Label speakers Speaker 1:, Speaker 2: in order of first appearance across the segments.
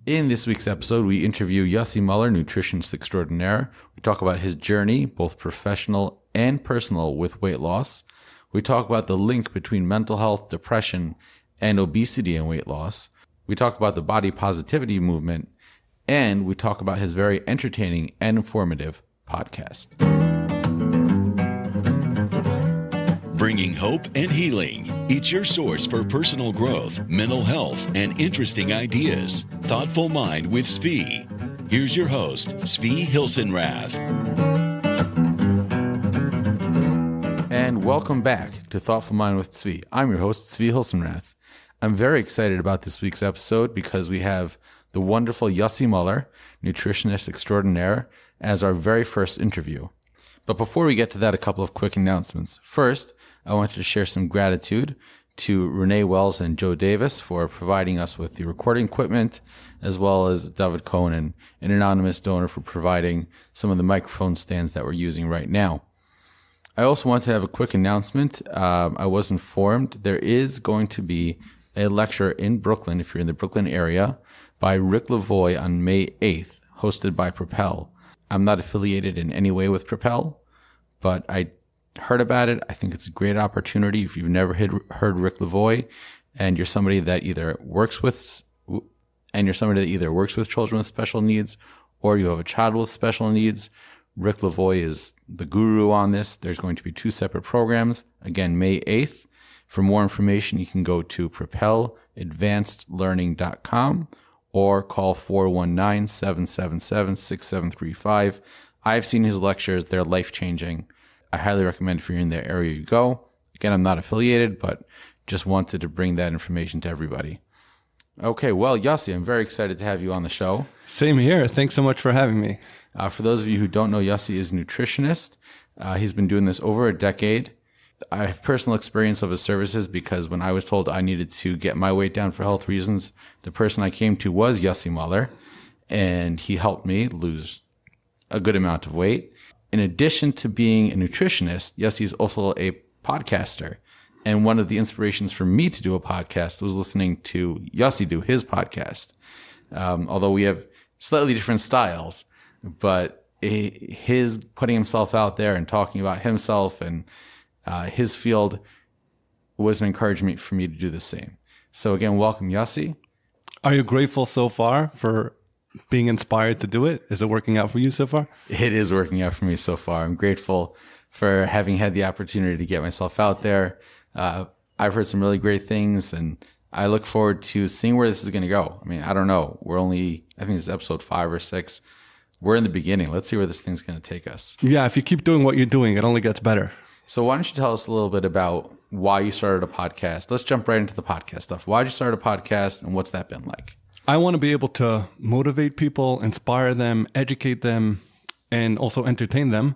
Speaker 1: In this week's episode, we interview Yossi Muller, nutritionist extraordinaire. We talk about his journey, both professional and personal, with weight loss. We talk about the link between mental health, depression, and obesity and weight loss. We talk about the body positivity movement, and we talk about his very entertaining and informative podcast.
Speaker 2: Bringing hope and healing. It's your source for personal growth, mental health, and interesting ideas. Thoughtful Mind with Tzvi. Here's your host, Tzvi Hilsenrath.
Speaker 1: And welcome back to Thoughtful Mind with Tzvi. I'm your host, Tzvi Hilsenrath. I'm very excited about this week's episode because we have the wonderful Yossi Muller, nutritionist extraordinaire, as our very first interview. But before we get to that, a couple of quick announcements. First, I wanted to share some gratitude to Renee Wells and Joe Davis for providing us with the recording equipment, as well as David Cohen, an anonymous donor, for providing some of the microphone stands that we're using right now. I also want to have a quick announcement. I was informed there is going to be a lecture in Brooklyn, if you're in the Brooklyn area, by Rick Lavoie on May 8th, hosted by Propel. I'm not affiliated in any way with Propel, but I heard about it. I think it's a great opportunity. If you've never heard Rick Lavoie and you're somebody that either works with children with special needs, or you have a child with special needs, Rick Lavoie is the guru on this. There's going to be two separate programs. Again, May 8th. For more information, you can go to propeladvancedlearning.com or call 419-777-6735. I've seen his lectures. They're life-changing. I highly recommend if you're in the area you go. Again, I'm not affiliated, but just wanted to bring that information to everybody. Okay, well, Yossi, I'm very excited to have you on the show.
Speaker 3: Same here. Thanks so much for having me.
Speaker 1: For those of you who don't know, Yossi is a nutritionist. He's been doing this over a decade. I have personal experience of his services because when I was told I needed to get my weight down for health reasons, the person I came to was Yossi Muller, and he helped me lose a good amount of weight. In addition to being a nutritionist, Yossi is also a podcaster. And one of the inspirations for me to do a podcast was listening to Yossi do his podcast. Although we have slightly different styles, but his putting himself out there and talking about himself and his field was an encouragement for me to do the same. So again, welcome, Yossi.
Speaker 3: Are you grateful so far for being inspired to do it? Is it working out for you so far?
Speaker 1: It is working out for me so far. I'm grateful for having had the opportunity to get myself out there. I've heard some really great things, and I look forward to seeing where this is going to go. I mean, I don't know. I think it's episode 5 or 6. We're in the beginning. Let's see where this thing's going to take us.
Speaker 3: Yeah, if you keep doing what you're doing, it only gets better.
Speaker 1: So why don't you tell us a little bit about why you started a podcast? Let's jump right into the podcast stuff. Why did you start a podcast, and what's that been like?
Speaker 3: I want to be able to motivate people, inspire them, educate them, and also entertain them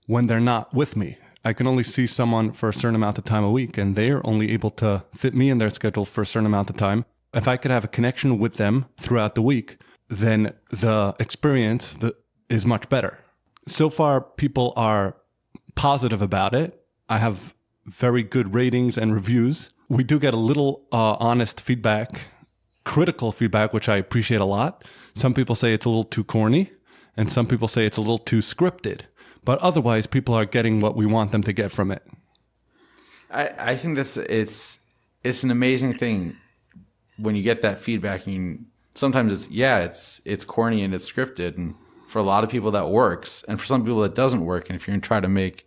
Speaker 3: when they're not with me. I can only see someone for a certain amount of time a week, and they're only able to fit me in their schedule for a certain amount of time. If I could have a connection with them throughout the week, then the experience is much better. So far, people are positive about it. I have very good ratings and reviews. We do get a little honest feedback, critical feedback, which I appreciate a lot. Some people say it's a little too corny, and some people say it's a little too scripted. But otherwise, people are getting what we want them to get from it.
Speaker 1: I think it's an amazing thing when you get that feedback. And sometimes it's corny and it's scripted, and for a lot of people that works, and for some people that doesn't work. And if you're going to try to make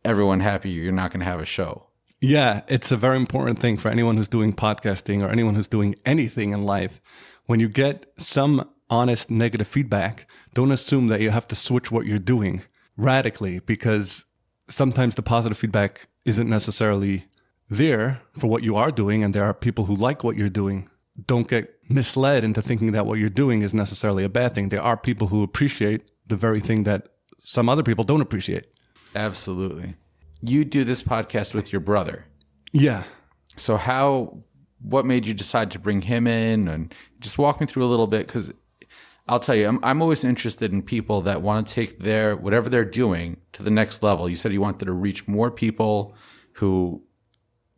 Speaker 1: everyone happy, you're not going to have a show.
Speaker 3: Yeah, it's a very important thing for anyone who's doing podcasting or anyone who's doing anything in life. When you get some honest negative feedback, don't assume that you have to switch what you're doing radically, because sometimes the positive feedback isn't necessarily there for what you are doing, and there are people who like what you're doing. Don't get misled into thinking that what you're doing is necessarily a bad thing. There are people who appreciate the very thing that some other people don't appreciate.
Speaker 1: Absolutely. You do this podcast with your brother.
Speaker 3: Yeah.
Speaker 1: So what made you decide to bring him in? And just walk me through a little bit, because I'll tell you, I'm always interested in people that want to take whatever they're doing to the next level. You said you wanted to reach more people who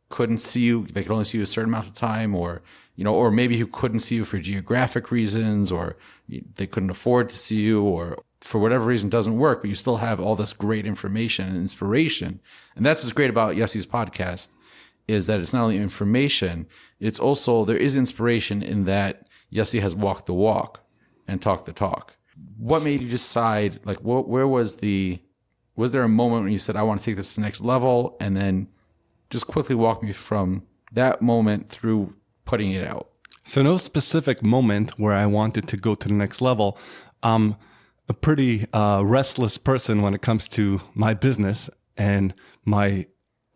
Speaker 1: couldn't see you, they could only see you a certain amount of time, or, or maybe who couldn't see you for geographic reasons, or they couldn't afford to see you, or for whatever reason doesn't work, but you still have all this great information and inspiration. And that's what's great about Yossi's podcast, is that it's not only information, it's also, there is inspiration in that Yossi has walked the walk and talked the talk. What made you decide, like, where was there a moment when you said, I want to take this to the next level? And then just quickly walk me from that moment through putting it out.
Speaker 3: So no specific moment where I wanted to go to the next level. I'm a pretty restless person when it comes to my business and my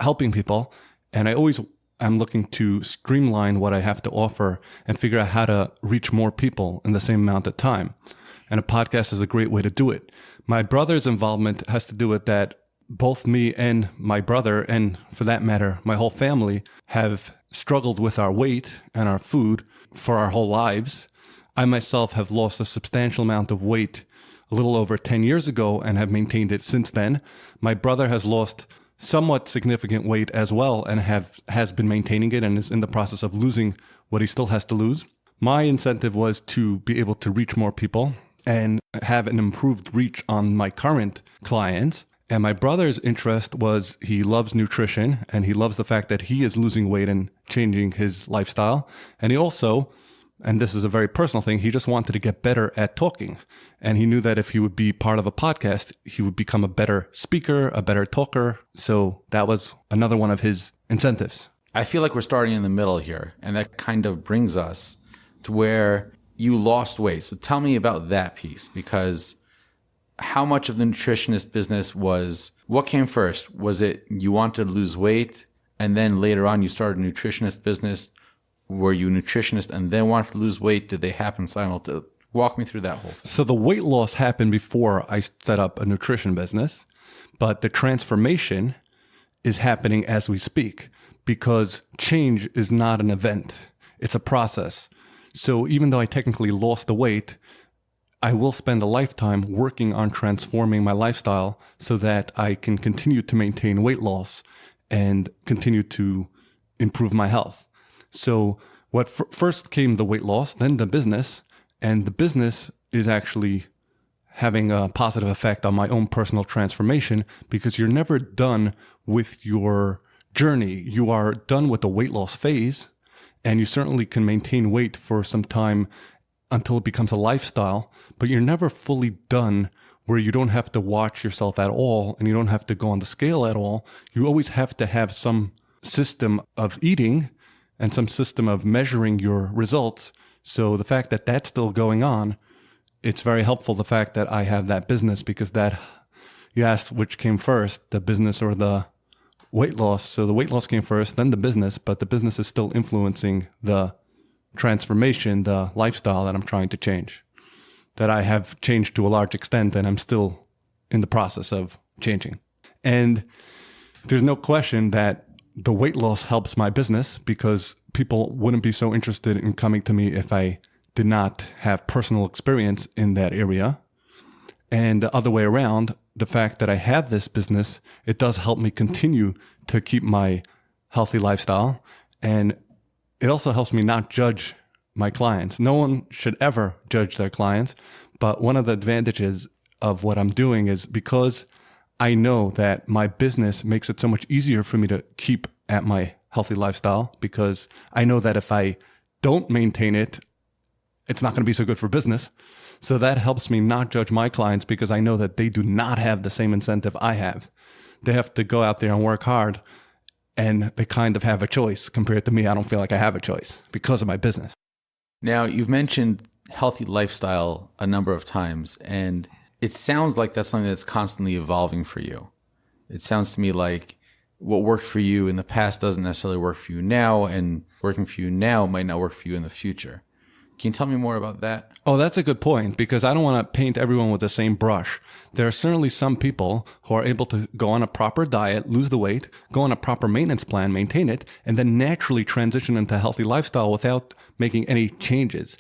Speaker 3: helping people. And I'm looking to streamline what I have to offer and figure out how to reach more people in the same amount of time. And a podcast is a great way to do it. My brother's involvement has to do with that both me and my brother, and for that matter, my whole family, have struggled with our weight and our food for our whole lives. I myself have lost a substantial amount of weight a little over 10 years ago and have maintained it since then. My brother has lost somewhat significant weight as well and has been maintaining it and is in the process of losing what he still has to lose. My incentive was to be able to reach more people and have an improved reach on my current clients. And my brother's interest was, he loves nutrition and he loves the fact that he is losing weight and changing his lifestyle. And he also, and this is a very personal thing, he just wanted to get better at talking. And he knew that if he would be part of a podcast, he would become a better speaker, a better talker. So that was another one of his incentives.
Speaker 1: I feel like we're starting in the middle here, and that kind of brings us to where you lost weight. So tell me about that piece, because how much of the nutritionist business what came first? Was it you wanted to lose weight, and then later on you started a nutritionist business? Were you a nutritionist and then wanted to lose weight? Did they happen simultaneously? Walk me through that whole thing.
Speaker 3: So the weight loss happened before I set up a nutrition business, but the transformation is happening as we speak, because change is not an event. It's a process. So even though I technically lost the weight, I will spend a lifetime working on transforming my lifestyle so that I can continue to maintain weight loss and continue to improve my health. So what first came the weight loss, then the business, and the business is actually having a positive effect on my own personal transformation, because you're never done with your journey. You are done with the weight loss phase, and you certainly can maintain weight for some time until it becomes a lifestyle, but you're never fully done where you don't have to watch yourself at all and you don't have to go on the scale at all. You always have to have some system of eating and some system of measuring your results. So the fact that that's still going on, it's very helpful, the fact that I have that business, because that, you asked which came first, the business or the weight loss. So the weight loss came first, then the business, but the business is still influencing the transformation, the lifestyle that I'm trying to change, that I have changed to a large extent and I'm still in the process of changing. And there's no question that the weight loss helps my business, because people wouldn't be so interested in coming to me if I did not have personal experience in that area. And the other way around, the fact that I have this business, it does help me continue to keep my healthy lifestyle. And it also helps me not judge my clients. No one should ever judge their clients. But one of the advantages of what I'm doing is, because I know that my business makes it so much easier for me to keep at my healthy lifestyle, because I know that if I don't maintain it, it's not going to be so good for business. So that helps me not judge my clients, because I know that they do not have the same incentive I have. They have to go out there and work hard, and they kind of have a choice. Compared to me, I don't feel like I have a choice because of my business.
Speaker 1: Now, you've mentioned healthy lifestyle a number of times, and it sounds like that's something that's constantly evolving for you. It sounds to me like what worked for you in the past doesn't necessarily work for you now, and working for you now might not work for you in the future. Can you tell me more about that?
Speaker 3: Oh, that's a good point, because I don't want to paint everyone with the same brush. There are certainly some people who are able to go on a proper diet, lose the weight, go on a proper maintenance plan, maintain it, and then naturally transition into a healthy lifestyle without making any changes.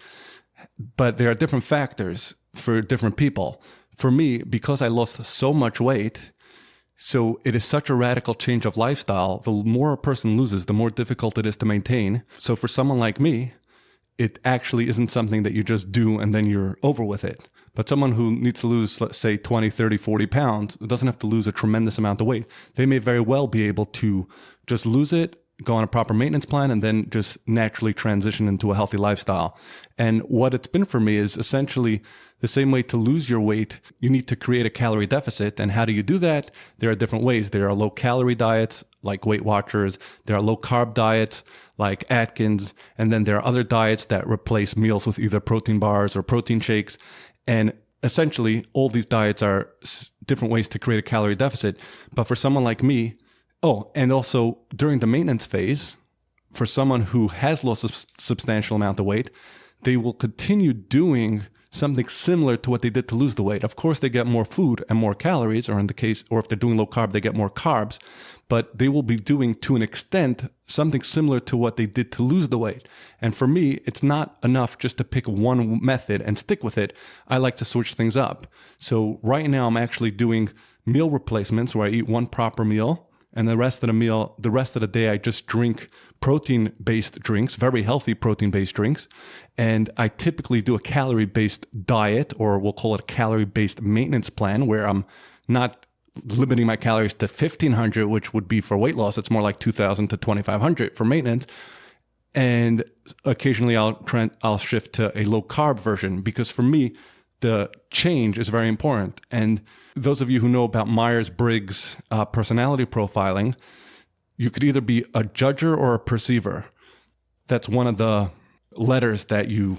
Speaker 3: But there are different factors for different people. For me, because I lost so much weight, So it is such a radical change of lifestyle. The more a person loses, the more difficult it is to maintain. So for someone like me, it actually isn't something that you just do and then you're over with it. But someone who needs to lose, let's say, 20, 30, 40 pounds, doesn't have to lose a tremendous amount of weight. They may very well be able to just lose it, go on a proper maintenance plan, and then just naturally transition into a healthy lifestyle. And what it's been for me is essentially the same way to lose your weight. You need to create a calorie deficit. And how do you do that? There are different ways. There are low-calorie diets like Weight Watchers. There are low-carb diets like Atkins. And then there are other diets that replace meals with either protein bars or protein shakes. And essentially, all these diets are different ways to create a calorie deficit. But for someone like me, and also during the maintenance phase, for someone who has lost a substantial amount of weight, they will continue doing something similar to what they did to lose the weight. Of course, they get more food and more calories, or if they're doing low carb, they get more carbs, but they will be doing, to an extent, something similar to what they did to lose the weight. And for me, it's not enough just to pick one method and stick with it. I like to switch things up. So right now, I'm actually doing meal replacements where I eat one proper meal, and the rest of the day, I just drink protein-based drinks, very healthy protein-based drinks. And I typically do a calorie-based diet, or we'll call it a calorie-based maintenance plan, where I'm not limiting my calories to 1,500, which would be for weight loss. It's more like 2,000 to 2,500 for maintenance. And occasionally I'll shift to a low-carb version, because for me, the change is very important. And those of you who know about Myers-Briggs personality profiling, you could either be a judger or a perceiver. That's one of the letters that you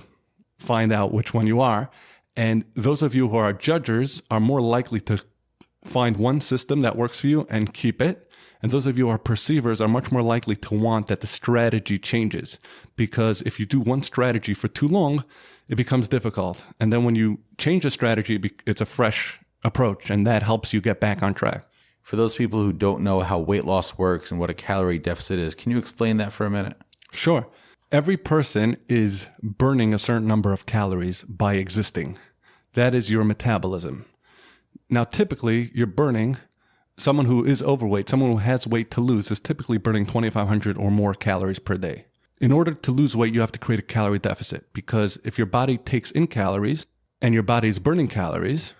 Speaker 3: find out which one you are. And those of you who are judgers are more likely to find one system that works for you and keep it. And those of you who are perceivers are much more likely to want that the strategy changes. Because if you do one strategy for too long, it becomes difficult. And then when you change a strategy, it's a fresh approach, and that helps you get back on track.
Speaker 1: For those people who don't know how weight loss works and what a calorie deficit is, can you explain that for a minute?
Speaker 3: Sure. Every person is burning a certain number of calories by existing. That is your metabolism. Now, typically, you're burning, someone who is overweight, someone who has weight to lose, is typically burning 2,500 or more calories per day. In order to lose weight, you have to create a calorie deficit, because if your body takes in calories and your body is burning calories,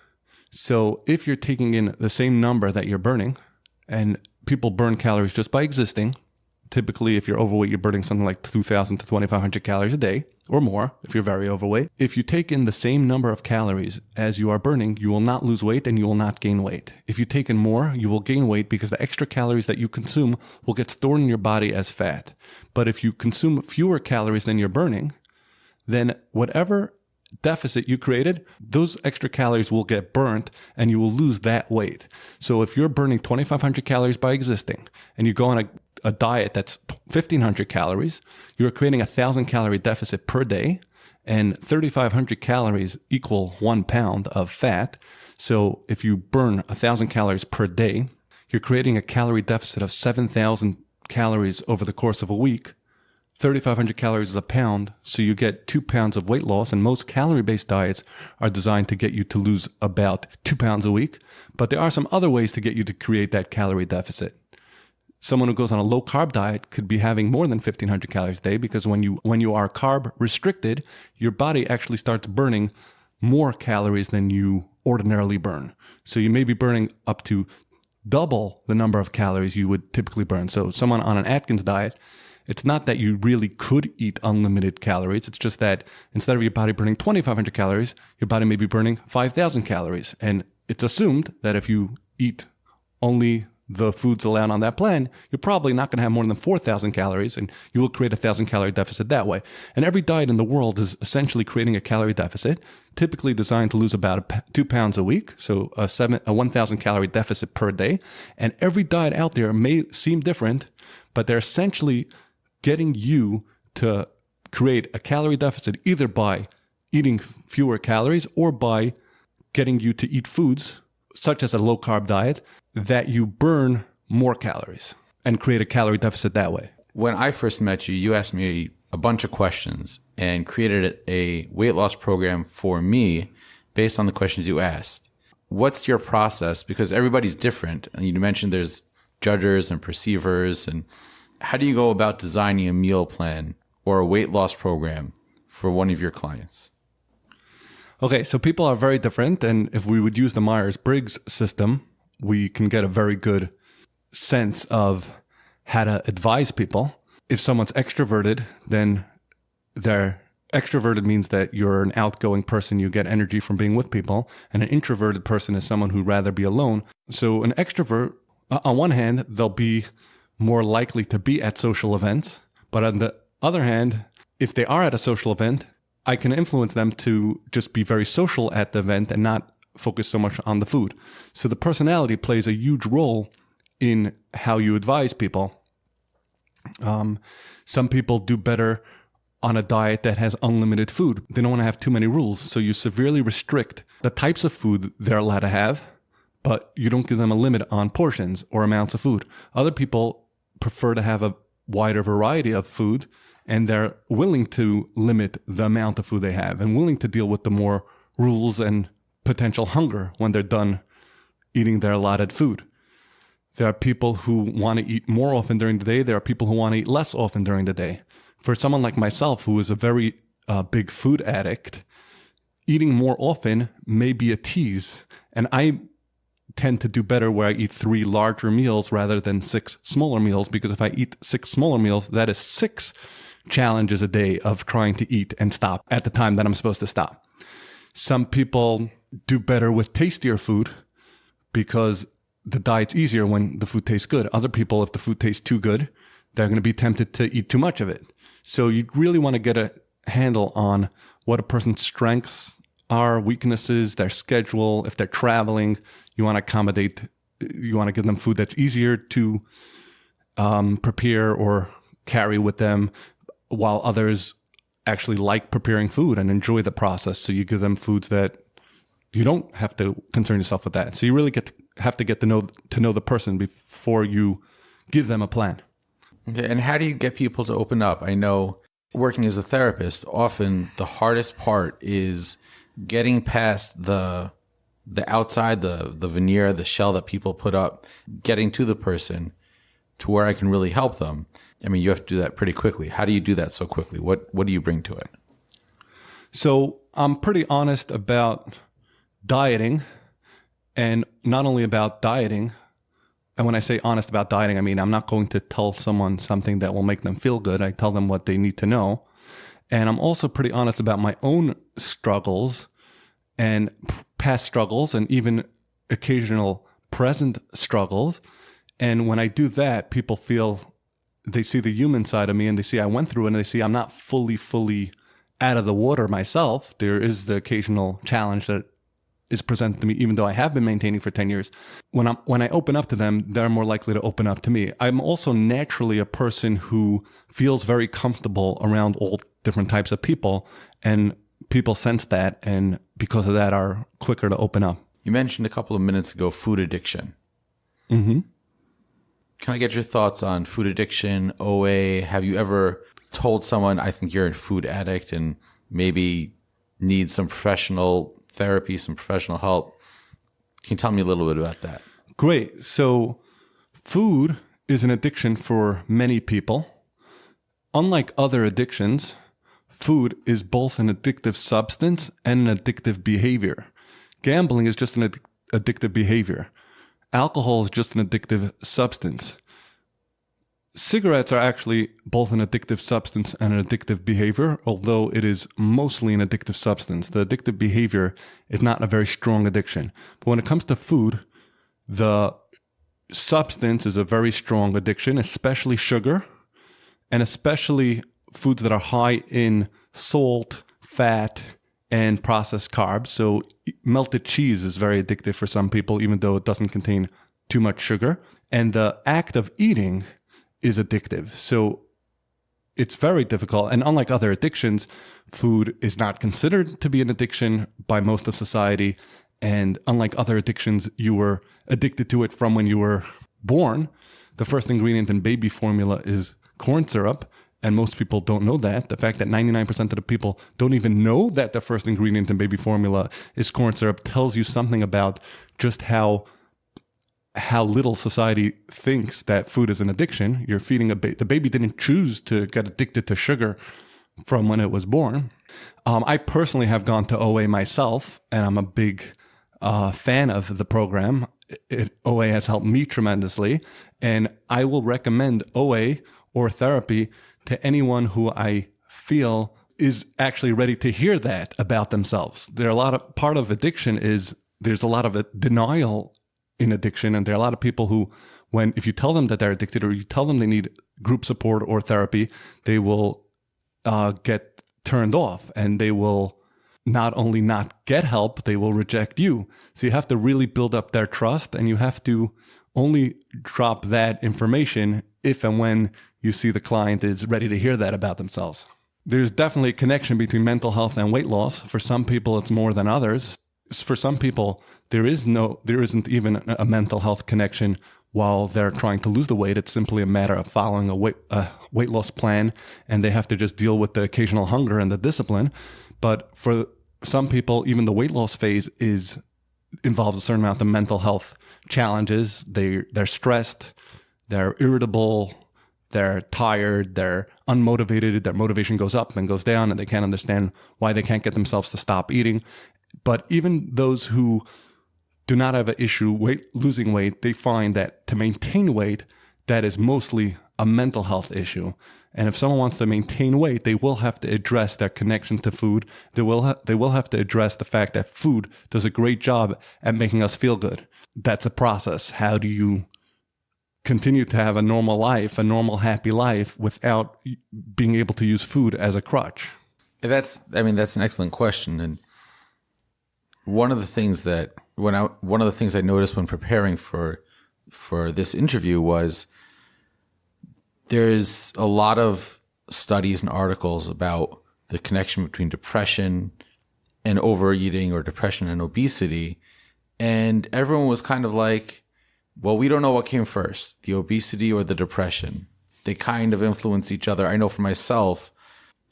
Speaker 3: so if you're taking in the same number that you're burning, and people burn calories just by existing, typically if you're overweight, you're burning something like 2,000 to 2,500 calories a day or more if you're very overweight. If you take in the same number of calories as you are burning, you will not lose weight and you will not gain weight. If you take in more, you will gain weight because the extra calories that you consume will get stored in your body as fat. But if you consume fewer calories than you're burning, then whatever deficit you created, those extra calories will get burnt and you will lose that weight. So if you're burning 2,500 calories by existing and you go on a diet that's 1,500 calories, you're creating 1,000 calorie deficit per day, and 3,500 calories equal 1 pound of fat. So if you burn 1,000 calories per day, you're creating a calorie deficit of 7,000 calories over the course of a week. 3,500 calories is a pound, so you get 2 pounds of weight loss, and most calorie-based diets are designed to get you to lose about 2 pounds a week. But there are some other ways to get you to create that calorie deficit. Someone who goes on a low-carb diet could be having more than 1,500 calories a day, because when you are carb restricted, your body actually starts burning more calories than you ordinarily burn. So you may be burning up to double the number of calories you would typically burn. So someone on an Atkins diet, it's not that you really could eat unlimited calories. It's just that instead of your body burning 2,500 calories, your body may be burning 5,000 calories. And it's assumed that if you eat only the foods allowed on that plan, you're probably not going to have more than 4,000 calories, and you will create a 1,000 calorie deficit that way. And every diet in the world is essentially creating a calorie deficit, typically designed to lose about 2 pounds a week, so a 1,000 calorie deficit per day. And every diet out there may seem different, but they're essentially getting you to create a calorie deficit either by eating fewer calories or by getting you to eat foods, such as a low-carb diet, that you burn more calories and create a calorie deficit that way.
Speaker 1: When I first met you, you asked me a bunch of questions and created a weight loss program for me based on the questions you asked. what's your process? Because everybody's different. And you mentioned there's judgers and perceivers. And how do you go about designing a meal plan or a weight loss program for one of your clients?
Speaker 3: Okay, so people are very different. And if we would use the Myers-Briggs system, we can get a very good sense of how to advise people. If someone's extroverted, then extroverted means that you're an outgoing person. You get energy from being with people. And an introverted person is someone who'd rather be alone. So an extrovert, on one hand, they'll be more likely to be at social events. But on the other hand, if they are at a social event, I can influence them to just be very social at the event and not focus so much on the food. So the personality plays a huge role in how you advise people. Some people do better on a diet that has unlimited food. They don't want to have too many rules. So you severely restrict the types of food they're allowed to have, but you don't give them a limit on portions or amounts of food. Other people prefer to have a wider variety of food, and they're willing to limit the amount of food they have and willing to deal with the more rules and potential hunger when they're done eating their allotted food. There are people who want to eat more often during the day. There are people who want to eat less often during the day. For someone like myself, who is a very big food addict, eating more often may be a tease. And I tend to do better where I eat 3 larger meals rather than 6 smaller meals, because if I eat 6 smaller meals, that is 6 challenges a day of trying to eat and stop at the time that I'm supposed to stop. Some people do better with tastier food because the diet's easier when the food tastes good. Other people, if the food tastes too good, they're going to be tempted to eat too much of it. So you really want to get a handle on what a person's strengths are, weaknesses, their schedule. If they're traveling, you want to accommodate, you want to give them food that's easier to prepare or carry with them, while others actually like preparing food and enjoy the process. So you give them foods that you don't have to concern yourself with that. So you really have to get to know the person before you give them a plan.
Speaker 1: Okay, and how do you get people to open up? I know working as a therapist, often the hardest part is getting past the outside, the veneer, the shell that people put up, getting to the person to where I can really help them. I mean, you have to do that pretty quickly. How do you do that so quickly? What do you bring to it?
Speaker 3: So I'm pretty honest about dieting, and not only about dieting. And when I say honest about dieting, I mean, I'm not going to tell someone something that will make them feel good. I tell them what they need to know. And I'm also pretty honest about my own struggles and past struggles and even occasional present struggles. And when I do that, people feel, they see the human side of me, and they see I went through it, and they see I'm not fully out of the water myself. There is the occasional challenge that is presented to me, even though I have been maintaining for 10 years. When I open up to them, they're more likely to open up to me. I'm also naturally a person who feels very comfortable around all different types of people, and people sense that, and because of that are quicker to open up.
Speaker 1: You mentioned a couple of minutes ago food addiction.
Speaker 3: Mm-hmm.
Speaker 1: Can I get your thoughts on food addiction, OA? Have you ever told someone, I think you're a food addict and maybe need some professional therapy, some professional help? Can you tell me a little bit about that?
Speaker 3: Great. So food is an addiction for many people. Unlike other addictions, food is both an addictive substance and an addictive behavior. Gambling is just an addictive behavior. Alcohol is just an addictive substance. Cigarettes are actually both an addictive substance and an addictive behavior, although it is mostly an addictive substance. The addictive behavior is not a very strong addiction. But when it comes to food, the substance is a very strong addiction, especially sugar, and especially foods that are high in salt, fat, and processed carbs. So melted cheese is very addictive for some people, even though it doesn't contain too much sugar. And the act of eating is addictive. So it's very difficult. And unlike other addictions, food is not considered to be an addiction by most of society. And unlike other addictions, you were addicted to it from when you were born. The first ingredient in baby formula is corn syrup. and most people don't know that. The fact that 99% of the people don't even know that the first ingredient in baby formula is corn syrup tells you something about just how little society thinks that food is an addiction. You're feeding the baby didn't choose to get addicted to sugar from when it was born. I personally have gone to OA myself, and I'm a big fan of the program. OA has helped me tremendously, and I will recommend OA or therapy to anyone who I feel is actually ready to hear that about themselves. Part of addiction is there's a lot of denial in addiction, and there are a lot of people who, if you tell them that they're addicted or you tell them they need group support or therapy, they will get turned off, and they will not only not get help, they will reject you. So you have to really build up their trust, and you have to only drop that information if and when you see the client is ready to hear that about themselves. There's definitely a connection between mental health and weight loss. For some people, it's more than others. For some people, there isn't even a mental health connection while they're trying to lose the weight. It's simply a matter of following a weight loss plan, and they have to just deal with the occasional hunger and the discipline. But for some people, even the weight loss phase involves a certain amount of mental health challenges. They're stressed, they're irritable, they're tired, they're unmotivated, their motivation goes up and goes down, and they can't understand why they can't get themselves to stop eating. But even those who do not have an issue losing weight, they find that to maintain weight, that is mostly a mental health issue. And if someone wants to maintain weight, they will have to address their connection to food. They will have to address the fact that food does a great job at making us feel good. That's a process. How do you continue to have a normal life, a normal, happy life, without being able to use food as a crutch?
Speaker 1: That's an excellent question. And one of the things I noticed when preparing for this interview was there's a lot of studies and articles about the connection between depression and overeating, or depression and obesity. And everyone was kind of like, well, we don't know what came first, the obesity or the depression. They kind of influence each other. I know for myself,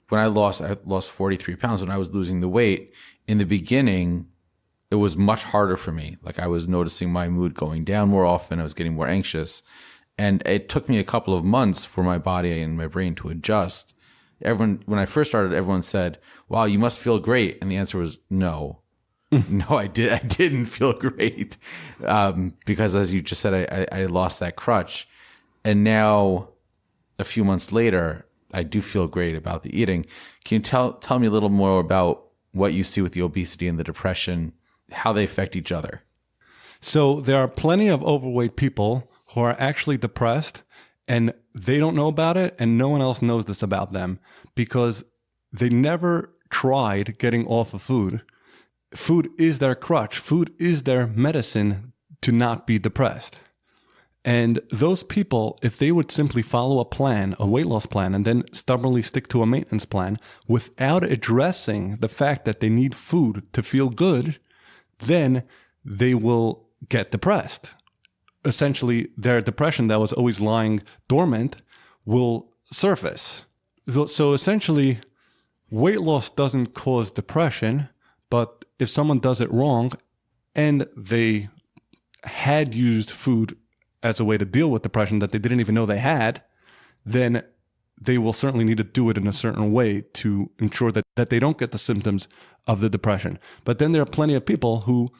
Speaker 1: when I lost 43 pounds, when I was losing the weight, in the beginning, it was much harder for me. Like, I was noticing my mood going down more often. I was getting more anxious. And it took me a couple of months for my body and my brain to adjust. When I first started, everyone said, wow, you must feel great. And the answer was no. No, I didn't feel great. Because as you just said, I lost that crutch. And now, a few months later, I do feel great about the eating. Can you tell me a little more about what you see with the obesity and the depression, how they affect each other?
Speaker 3: So there are plenty of overweight people who are actually depressed, and they don't know about it, and no one else knows this about them because they never tried getting off of food. Food is their crutch. Food is their medicine to not be depressed. And those people, if they would simply follow a plan, a weight loss plan, and then stubbornly stick to a maintenance plan without addressing the fact that they need food to feel good, then they will get depressed. Essentially, their depression that was always lying dormant will surface. So essentially, weight loss doesn't cause depression, but if someone does it wrong and they had used food as a way to deal with depression that they didn't even know they had, then they will certainly need to do it in a certain way to ensure that they don't get the symptoms of the depression. But then there are plenty of people who,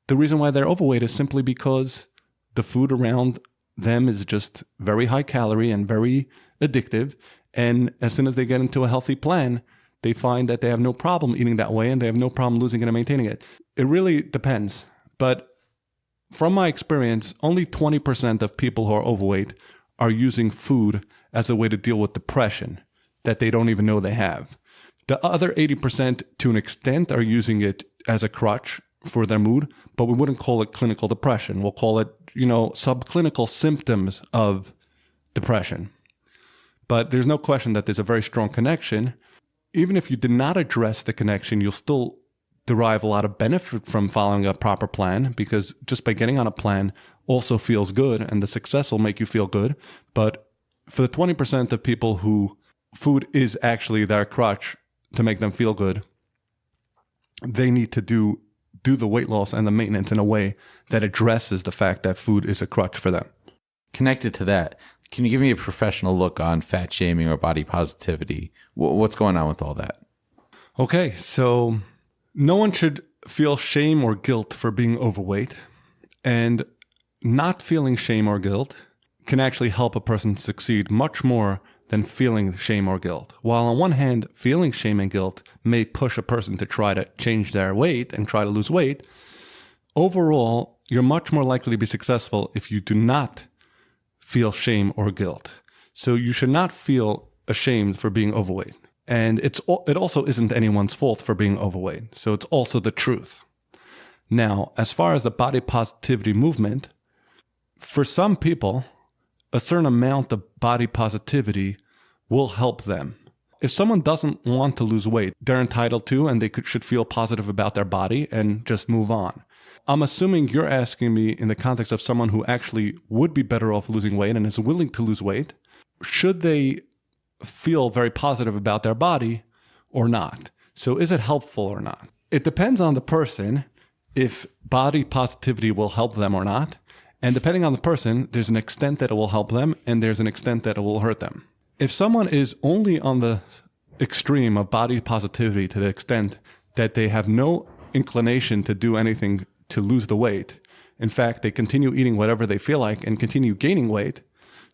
Speaker 3: the reason why they're overweight is simply because the food around them is just very high calorie and very addictive. And as soon as they get into a healthy plan, they find that they have no problem eating that way and they have no problem losing it and maintaining it. It really depends. But from my experience, only 20% of people who are overweight are using food as a way to deal with depression that they don't even know they have. The other 80%, to an extent, are using it as a crutch for their mood, but we wouldn't call it clinical depression. We'll call it, subclinical symptoms of depression. But there's no question that there's a very strong connection. Even if you did not address the connection, you'll still derive a lot of benefit from following a proper plan, because just by getting on a plan also feels good, and the success will make you feel good. But for the 20% of people who food is actually their crutch to make them feel good, they need to do the weight loss and the maintenance in a way that addresses the fact that food is a crutch for them.
Speaker 1: Connected to that, can you give me a professional look on fat shaming or body positivity? What's going on with all that?
Speaker 3: Okay, so no one should feel shame or guilt for being overweight, and not feeling shame or guilt can actually help a person succeed much more than feeling shame or guilt. While on one hand, feeling shame and guilt may push a person to try to change their weight and try to lose weight, overall, you're much more likely to be successful if you do not feel shame or guilt. So you should not feel ashamed for being overweight. And it also isn't anyone's fault for being overweight. So it's also the truth. Now, as far as the body positivity movement, for some people, a certain amount of body positivity will help them. If someone doesn't want to lose weight, they're entitled to, and they should feel positive about their body and just move on. I'm assuming you're asking me in the context of someone who actually would be better off losing weight and is willing to lose weight. Should they feel very positive about their body or not? So is it helpful or not? It depends on the person if body positivity will help them or not. And depending on the person, there's an extent that it will help them and there's an extent that it will hurt them. If someone is only on the extreme of body positivity to the extent that they have no inclination to do anything to lose the weight, in fact, they continue eating whatever they feel like and continue gaining weight,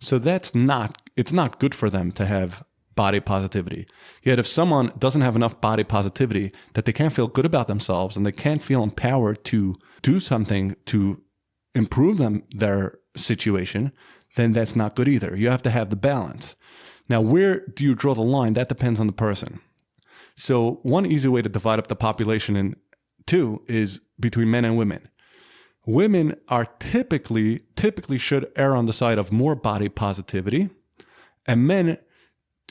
Speaker 3: so it's not good for them to have body positivity. Yet if someone doesn't have enough body positivity that they can't feel good about themselves and they can't feel empowered to do something to improve their situation, then that's not good either. You have to have the balance. Now, where do you draw the line? That depends on the person. So one easy way to divide up the population in two is between men and women. Women are typically should err on the side of more body positivity, and men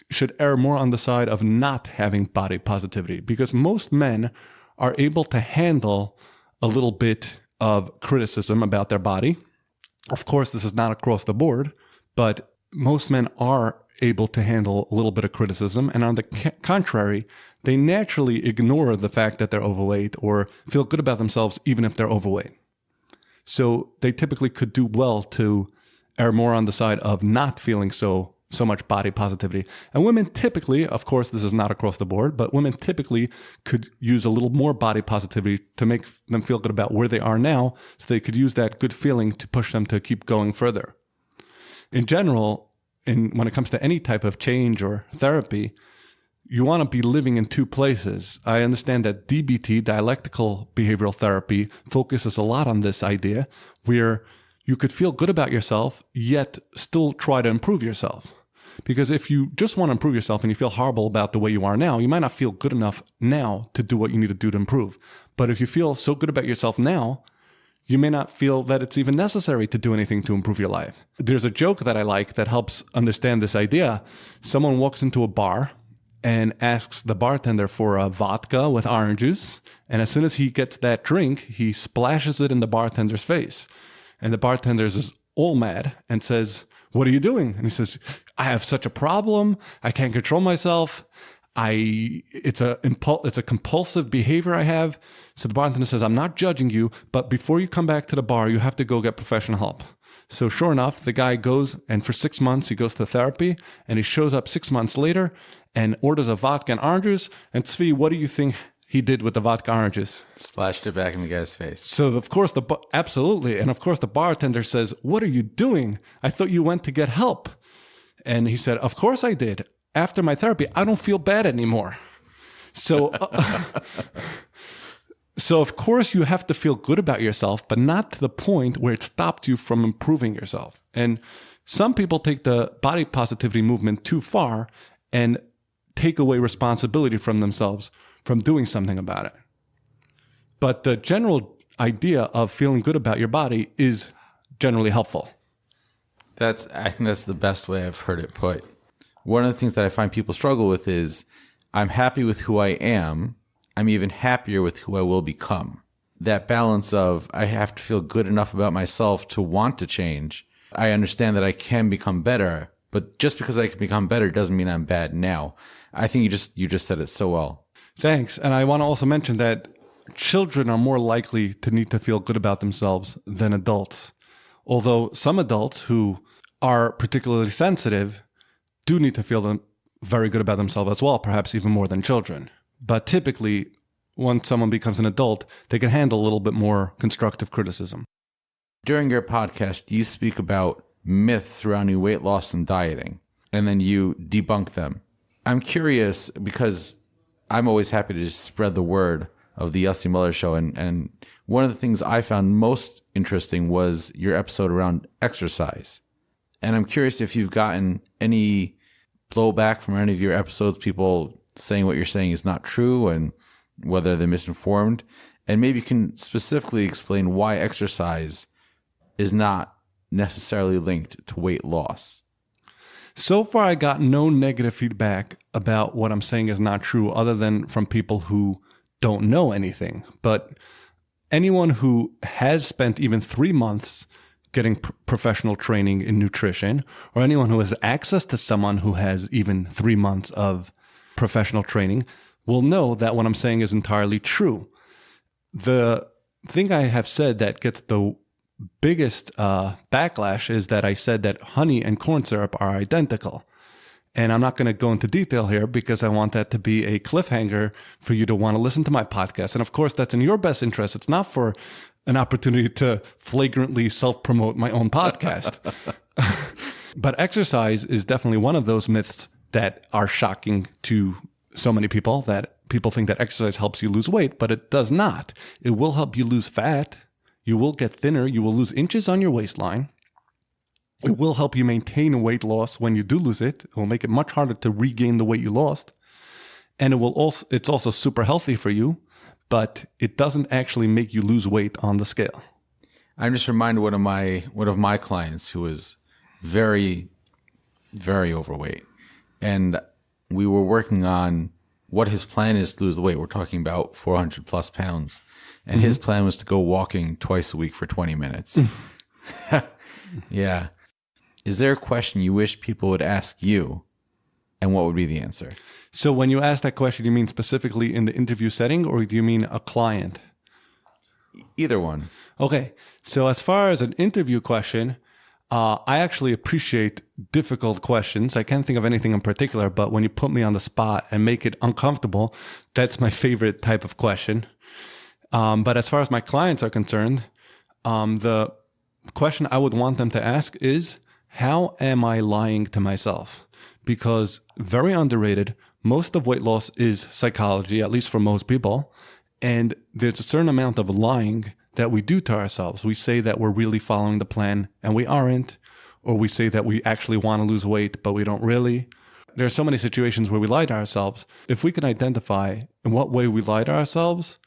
Speaker 3: should err more on the side of not having body positivity, because most men are able to handle a little bit of criticism about their body. Of course, this is not across the board, but most men are able to handle a little bit of criticism. And on the contrary, they naturally ignore the fact that they're overweight or feel good about themselves even if they're overweight. So they typically could do well to err more on the side of not feeling so much body positivity. And women typically, of course, this is not across the board, but women typically could use a little more body positivity to make them feel good about where they are now, so they could use that good feeling to push them to keep going further. In general, when it comes to any type of change or therapy, you want to be living in two places. I understand that DBT, dialectical behavioral therapy, focuses a lot on this idea where you could feel good about yourself, yet still try to improve yourself. Because if you just want to improve yourself and you feel horrible about the way you are now, you might not feel good enough now to do what you need to do to improve. But if you feel so good about yourself now, you may not feel that it's even necessary to do anything to improve your life. There's a joke that I like that helps understand this idea. Someone walks into a bar and asks the bartender for a vodka with orange juice. And as soon as he gets that drink, he splashes it in the bartender's face. And the bartender is all mad and says, "What are you doing?" And he says, "I have such a problem. I can't control myself. It's a compulsive behavior I have." So the bartender says, "I'm not judging you, but before you come back to the bar, you have to go get professional help." So sure enough, the guy goes, and for 6 months, he goes to therapy, and he shows up 6 months later and orders a vodka and oranges. And Tzvi, what do you think he did with the vodka oranges?
Speaker 1: Splashed it back in the guy's face.
Speaker 3: So of course, absolutely. And of course, the bartender says, "What are you doing? I thought you went to get help." And he said, "Of course I did. After my therapy, I don't feel bad anymore." So, so of course you have to feel good about yourself, but not to the point where it stopped you from improving yourself. And some people take the body positivity movement too far and take away responsibility from themselves from doing something about it. But the general idea of feeling good about your body is generally helpful.
Speaker 1: I think that's the best way I've heard it put. One of the things that I find people struggle with is, I'm happy with who I am. I'm even happier with who I will become. That balance of, I have to feel good enough about myself to want to change. I understand that I can become better, But just because I can become better doesn't mean I'm bad now. I think you just said it so well.
Speaker 3: Thanks. And I want to also mention that children are more likely to need to feel good about themselves than adults. Although some adults who are particularly sensitive do need to feel very good about themselves as well, perhaps even more than children. But typically, once someone becomes an adult, they can handle a little bit more constructive criticism.
Speaker 1: During your podcast, you speak about myths surrounding weight loss and dieting, and then you debunk them. I'm curious because I'm always happy to just spread the word of the Yossi Muller Show. And one of the things I found most interesting was your episode around exercise. And I'm curious if you've gotten any blowback from any of your episodes, people saying what you're saying is not true and whether they're misinformed. And maybe you can specifically explain why exercise is not necessarily linked to weight loss.
Speaker 3: So far, I got no negative feedback about what I'm saying is not true, other than from people who don't know anything. But anyone who has spent even 3 months getting professional training in nutrition, or anyone who has access to someone who has even 3 months of professional training, will know that what I'm saying is entirely true. The thing I have said that gets the biggest backlash is that I said that honey and corn syrup are identical. And I'm not going to go into detail here because I want that to be a cliffhanger for you to want to listen to my podcast. And of course, that's in your best interest. It's not for an opportunity to flagrantly self-promote my own podcast. But exercise is definitely one of those myths that are shocking to so many people, that people think that exercise helps you lose weight, but it does not. It will help you lose fat. You will get thinner. You will lose inches on your waistline. It will help you maintain weight loss when you do lose it. It will make it much harder to regain the weight you lost. And it's also super healthy for you, but it doesn't actually make you lose weight on the scale.
Speaker 1: I'm just reminded one of my clients who was very, very overweight. And we were working on what his plan is to lose the weight. We're talking about 400 plus pounds. And his plan was to go walking twice a week for 20 minutes. Yeah. Is there a question you wish people would ask you? And what would be the answer?
Speaker 3: So when you ask that question, you mean specifically in the interview setting, or do you mean a client?
Speaker 1: Either one.
Speaker 3: Okay. So as far as an interview question, I actually appreciate difficult questions. I can't think of anything in particular, but when you put me on the spot and make it uncomfortable, that's my favorite type of question. But as far as my clients are concerned, the question I would want them to ask is, how am I lying to myself? Because very underrated, most of weight loss is psychology, at least for most people. And there's a certain amount of lying that we do to ourselves. We say that we're really following the plan and we aren't, or we say that we actually want to lose weight, but we don't really. There are so many situations where we lie to ourselves. If we can identify in what way we lie to ourselves,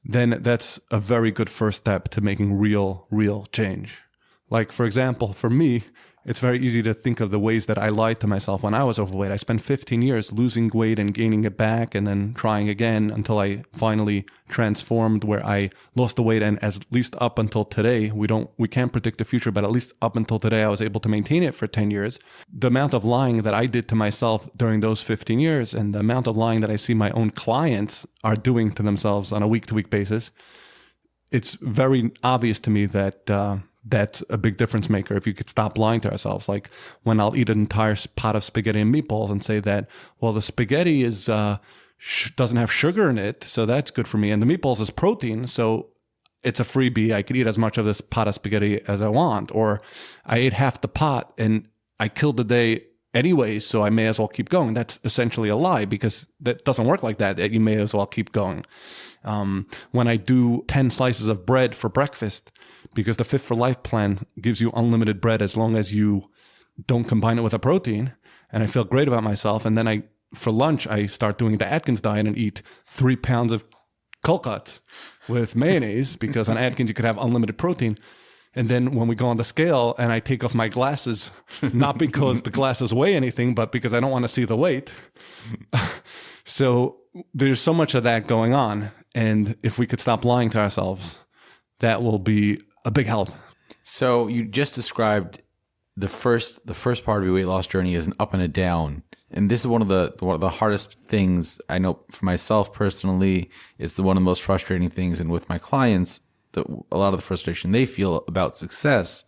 Speaker 3: then that's a very good first step to making real change. Like, for example, for me, it's very easy to think of the ways that I lied to myself when I was overweight. I spent 15 years losing weight and gaining it back and then trying again until I finally transformed, where I lost the weight. And at least up until today, we can't predict the future, but at least up until today, I was able to maintain it for 10 years. The amount of lying that I did to myself during those 15 years and the amount of lying that I see my own clients are doing to themselves on a week-to-week basis, it's very obvious to me that that's a big difference maker if you could stop lying to ourselves. Like when I'll eat an entire pot of spaghetti and meatballs and say that, well, the spaghetti is doesn't have sugar in it, so that's good for me. And the meatballs is protein, so it's a freebie. I could eat as much of this pot of spaghetti as I want. Or I ate half the pot and I killed the day anyway, so I may as well keep going. That's essentially a lie, because that doesn't work like that you may as well keep going. When I do 10 slices of bread for breakfast, because the Fit for Life plan gives you unlimited bread as long as you don't combine it with a protein, and I feel great about myself. And then for lunch, I start doing the Atkins diet and eat 3 pounds of cold cuts with mayonnaise, because on Atkins you could have unlimited protein. And then when we go on the scale and I take off my glasses, not because the glasses weigh anything, but because I don't want to see the weight. So there's so much of that going on. And if we could stop lying to ourselves, that will be a big help.
Speaker 1: So you just described the first part of your weight loss journey is an up and a down. And this is one of the hardest things I know for myself personally. It's one of the most frustrating things. And with my clients, a lot of the frustration they feel about success,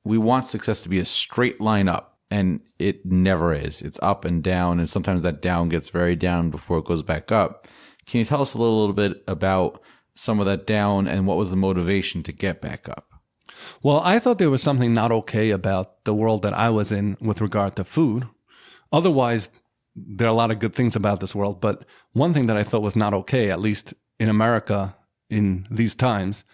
Speaker 1: we want success to be a straight line up, and it never is. It's up and down, and sometimes that down gets very down before it goes back up. Can you tell us a little bit about some of that down and what was the motivation to get back up?
Speaker 3: Well, I thought there was something not okay about the world that I was in with regard to food. Otherwise, there are a lot of good things about this world, but one thing that I thought was not okay, at least in America in these times,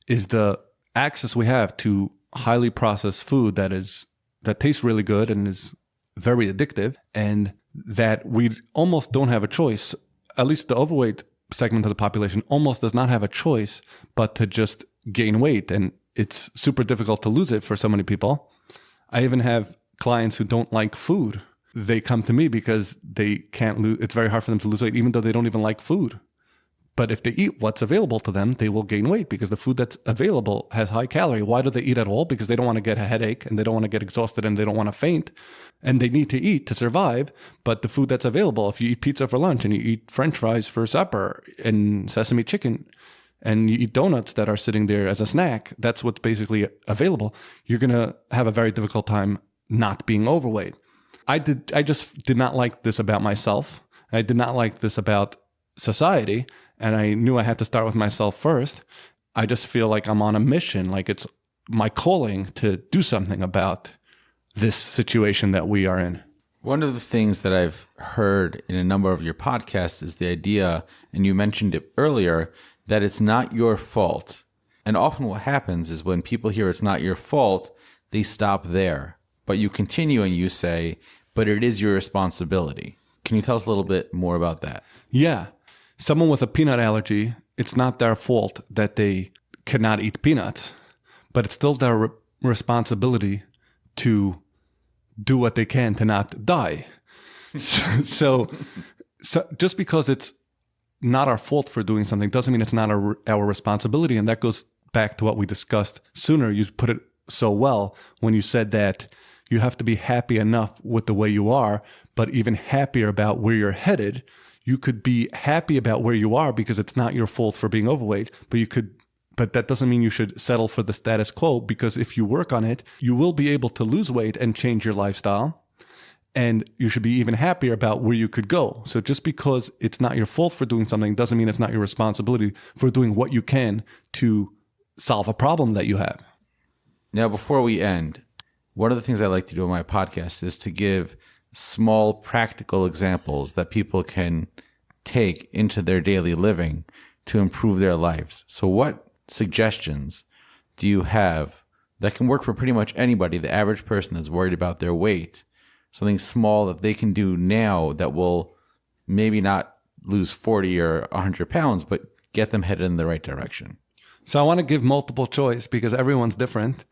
Speaker 3: is the access we have to highly processed food that tastes really good and is very addictive, and that we almost don't have a choice. At least the overweight segment of the population almost does not have a choice but to just gain weight, and it's super difficult to lose it for so many people. I even have clients who don't like food. They come to me because they can't lose. It's very hard for them to lose weight, even though they don't even like food. But if they eat what's available to them, they will gain weight because the food that's available has high calorie. Why do they eat at all? Because they don't want to get a headache, and they don't want to get exhausted, and they don't want to faint, and they need to eat to survive. But the food that's available, if you eat pizza for lunch and you eat French fries for supper and sesame chicken, and you eat donuts that are sitting there as a snack, that's what's basically available. You're going to have a very difficult time not being overweight. I just did not like this about myself. I did not like this about society. And I knew I had to start with myself first. I just feel like I'm on a mission, like it's my calling to do something about this situation that we are in.
Speaker 1: One of the things that I've heard in a number of your podcasts is the idea, and you mentioned it earlier, that it's not your fault. And often what happens is when people hear it's not your fault, they stop there. But you continue and you say, but it is your responsibility. Can you tell us a little bit more about that?
Speaker 3: Yeah. Someone with a peanut allergy, it's not their fault that they cannot eat peanuts, but it's still their responsibility to do what they can to not die. So just because it's not our fault for doing something doesn't mean it's not our responsibility. And that goes back to what we discussed sooner. You put it so well when you said that you have to be happy enough with the way you are, but even happier about where you're headed. You could be happy about where you are because it's not your fault for being overweight, but that doesn't mean you should settle for the status quo, because if you work on it, you will be able to lose weight and change your lifestyle. And you should be even happier about where you could go. So just because it's not your fault for doing something doesn't mean it's not your responsibility for doing what you can to solve a problem that you have.
Speaker 1: Now, before we end, one of the things I like to do on my podcast is to give small practical examples that people can take into their daily living to improve their lives. So what suggestions do you have that can work for pretty much anybody, the average person that's worried about their weight? Something small that they can do now that will maybe not lose 40 or 100 pounds, but get them headed in the right direction.
Speaker 3: So I want to give multiple choice because everyone's different.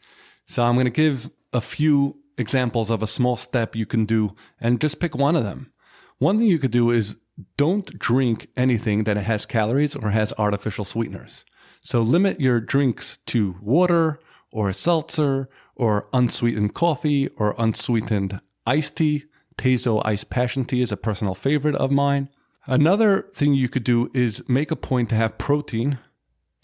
Speaker 3: So I'm going to give a few examples of a small step you can do and just pick one of them. One thing you could do is don't drink anything that has calories or has artificial sweeteners. So limit your drinks to water or a seltzer or unsweetened coffee or unsweetened iced tea. Tezo iced passion tea is a personal favorite of mine. Another thing you could do is make a point to have protein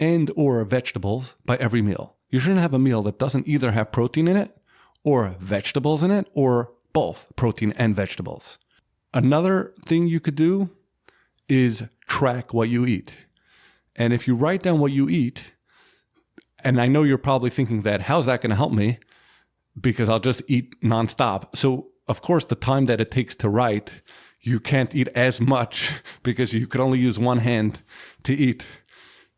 Speaker 3: and or vegetables by every meal. You shouldn't have a meal that doesn't either have protein in it or vegetables in it, or both protein and vegetables. Another thing you could do is track what you eat. And if you write down what you eat, and I know you're probably thinking that, how's that going to help me? Because I'll just eat nonstop. So, of course, the time that it takes to write, you can't eat as much because you could only use one hand to eat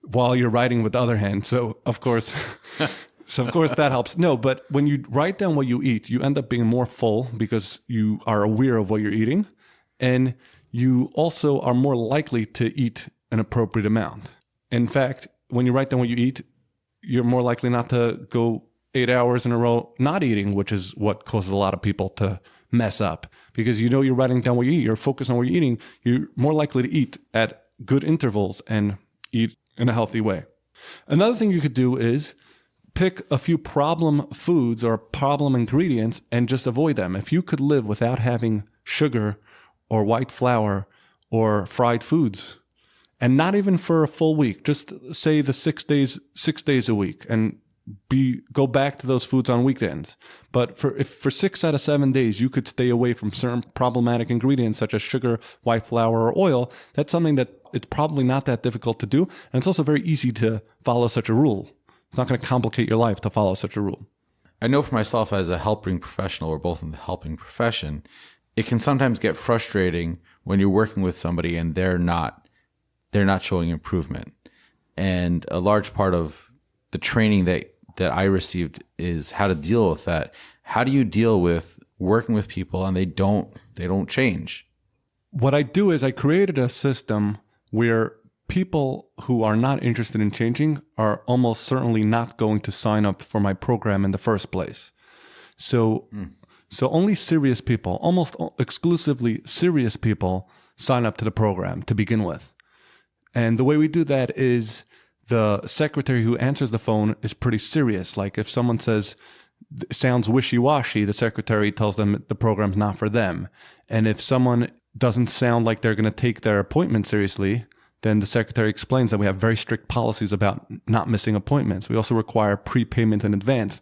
Speaker 3: while you're writing with the other hand. So, of course... that helps. No, but when you write down what you eat, you end up being more full because you are aware of what you're eating. And you also are more likely to eat an appropriate amount. In fact, when you write down what you eat, you're more likely not to go 8 hours in a row not eating, which is what causes a lot of people to mess up. Because you know you're writing down what you eat, you're focused on what you're eating, you're more likely to eat at good intervals and eat in a healthy way. Another thing you could do is pick a few problem foods or problem ingredients and just avoid them. If you could live without having sugar or white flour or fried foods, and not even for a full week, just say the 6 days a week, and go back to those foods on weekends. But if for 6 out of 7 days you could stay away from certain problematic ingredients such as sugar, white flour, or oil, that's something that it's probably not that difficult to do. And it's also very easy to follow such a rule. It's not going to complicate your life to follow such a rule.
Speaker 1: I know for myself as a helping professional, we're both in the helping profession, it can sometimes get frustrating when you're working with somebody and they're not showing improvement. And a large part of the training that I received is how to deal with that. How do you deal with working with people and they don't change?
Speaker 3: What I do is I created a system where people who are not interested in changing are almost certainly not going to sign up for my program in the first place. So only serious people, almost exclusively serious people, sign up to the program to begin with. And the way we do that is the secretary who answers the phone is pretty serious. Like if someone sounds wishy-washy, the secretary tells them the program's not for them. And if someone doesn't sound like they're going to take their appointment seriously, then the secretary explains that we have very strict policies about not missing appointments. We also require prepayment in advance,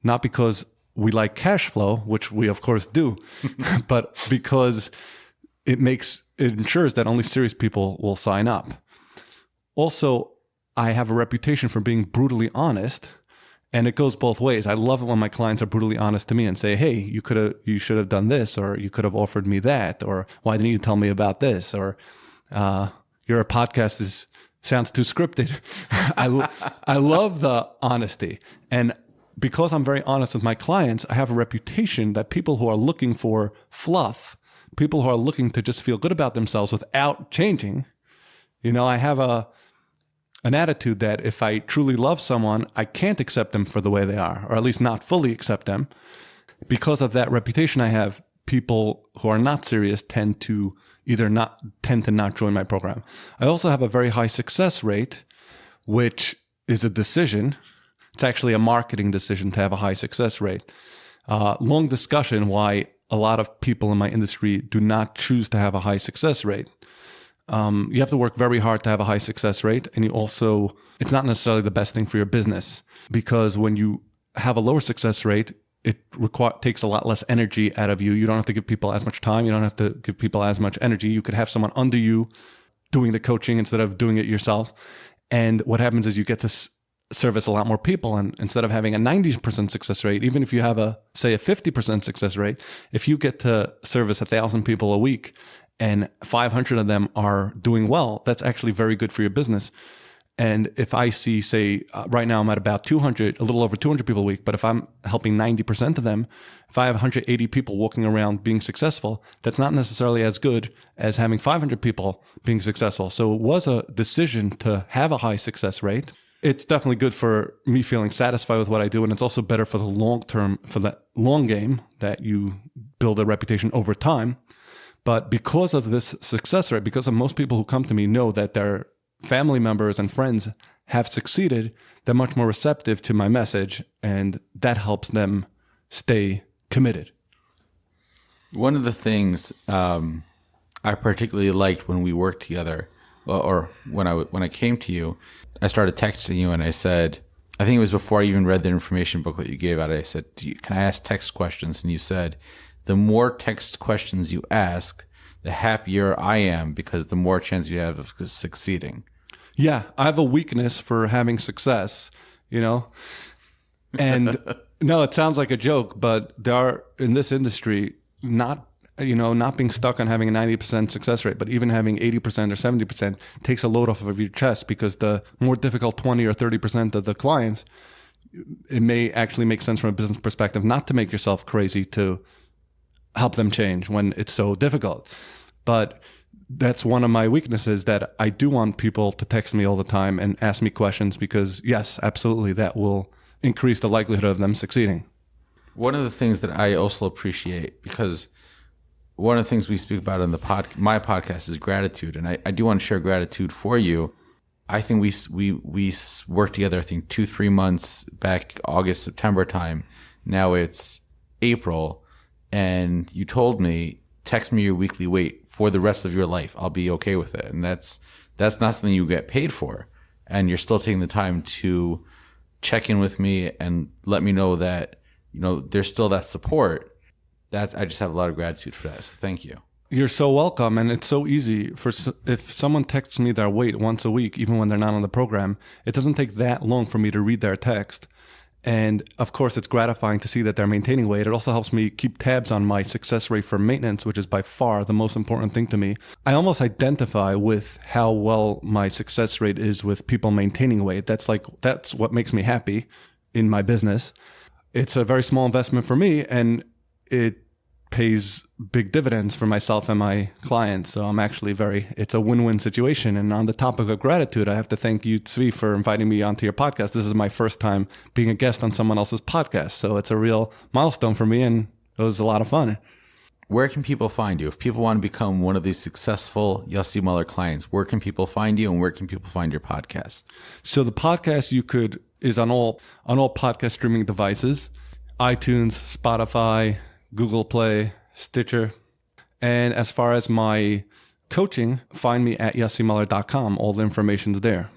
Speaker 3: not because we like cash flow, which we of course do, but because it ensures that only serious people will sign up. Also, I have a reputation for being brutally honest, and it goes both ways. I love it when my clients are brutally honest to me and say, hey, you should have done this, or you could have offered me that, or why didn't you tell me about this, or your podcast sounds too scripted. I love the honesty. And because I'm very honest with my clients, I have a reputation that people who are looking for fluff, people who are looking to just feel good about themselves without changing, I have an attitude that if I truly love someone, I can't accept them for the way they are, or at least not fully accept them. Because of that reputation I have, people who are not serious tend to not join my program. I also have a very high success rate, which is a decision. It's actually a marketing decision to have a high success rate. Long discussion why a lot of people in my industry do not choose to have a high success rate. You have to work very hard to have a high success rate. And it's not necessarily the best thing for your business, because when you have a lower success rate, it takes a lot less energy out of you. You don't have to give people as much time. You don't have to give people as much energy. You could have someone under you doing the coaching instead of doing it yourself. And what happens is you get to service a lot more people. And instead of having a 90% success rate, even if you have a 50% success rate, if you get to service 1,000 people a week and 500 of them are doing well, that's actually very good for your business. And if I see, right now I'm at about 200, a little over 200 people a week, but if I'm helping 90% of them, if I have 180 people walking around being successful, that's not necessarily as good as having 500 people being successful. So it was a decision to have a high success rate. It's definitely good for me feeling satisfied with what I do. And it's also better for the long term, for the long game, that you build a reputation over time. But because of this success rate, because of most people who come to me know that their family members and friends have succeeded, they're much more receptive to my message, and that helps them stay committed.
Speaker 1: One of the things I particularly liked when we worked together, or when I came to you, I started texting you and I said, I think it was before I even read the information booklet you gave out, I said, can I ask text questions? And you said, the more text questions you ask, the happier I am, because the more chance you have of succeeding.
Speaker 3: Yeah, I have a weakness for having success, and no, it sounds like a joke, but there are in this industry not being stuck on having a 90% success rate, but even having 80% or 70% takes a load off of your chest, because the more difficult 20 or 30% of the clients, it may actually make sense from a business perspective not to make yourself crazy to help them change when it's so difficult. But that's one of my weaknesses, that I do want people to text me all the time and ask me questions, because yes, absolutely, that will increase the likelihood of them succeeding.
Speaker 1: One of the things that I also appreciate, because one of the things we speak about in my podcast is gratitude. And I do want to share gratitude for you. I think we worked together, I think 2-3 months back, August, September time. Now it's April, and you told me, text me your weekly weight for the rest of your life. I'll be okay with it. And that's not something you get paid for. And you're still taking the time to check in with me and let me know that, there's still that support. That I just have a lot of gratitude for that. So thank you.
Speaker 3: You're so welcome. And it's so easy if someone texts me their weight once a week, even when they're not on the program, it doesn't take that long for me to read their text. And of course, it's gratifying to see that they're maintaining weight. It also helps me keep tabs on my success rate for maintenance, which is by far the most important thing to me. I almost identify with how well my success rate is with people maintaining weight. That's what makes me happy in my business. It's a very small investment for me, and it pays big dividends for myself and my clients. So I'm actually it's a win-win situation. And on the topic of gratitude, I have to thank you, Tzvi, for inviting me onto your podcast. This is my first time being a guest on someone else's podcast. So it's a real milestone for me, and it was a lot of fun.
Speaker 1: Where can people find you? If people want to become one of these successful Yossi Muller clients, where can people find you, and where can people find your podcast?
Speaker 3: So the podcast is on all podcast streaming devices, iTunes, Spotify, Google Play, Stitcher. And as far as my coaching, find me at yossimuller.com. All the information's there.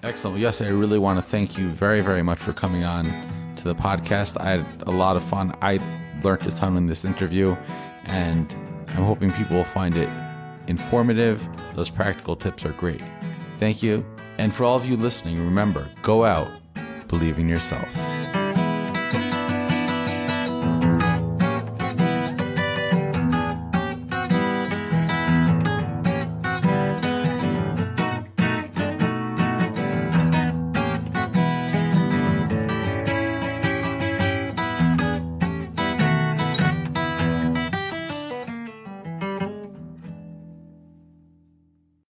Speaker 1: Excellent. Well, Yossi, I really want to thank you very, very much for coming on to the podcast. I had a lot of fun. I learned a ton in this interview, and I'm hoping people will find it informative. Those practical tips are great. Thank you. And for all of you listening, remember, go out, believe in yourself.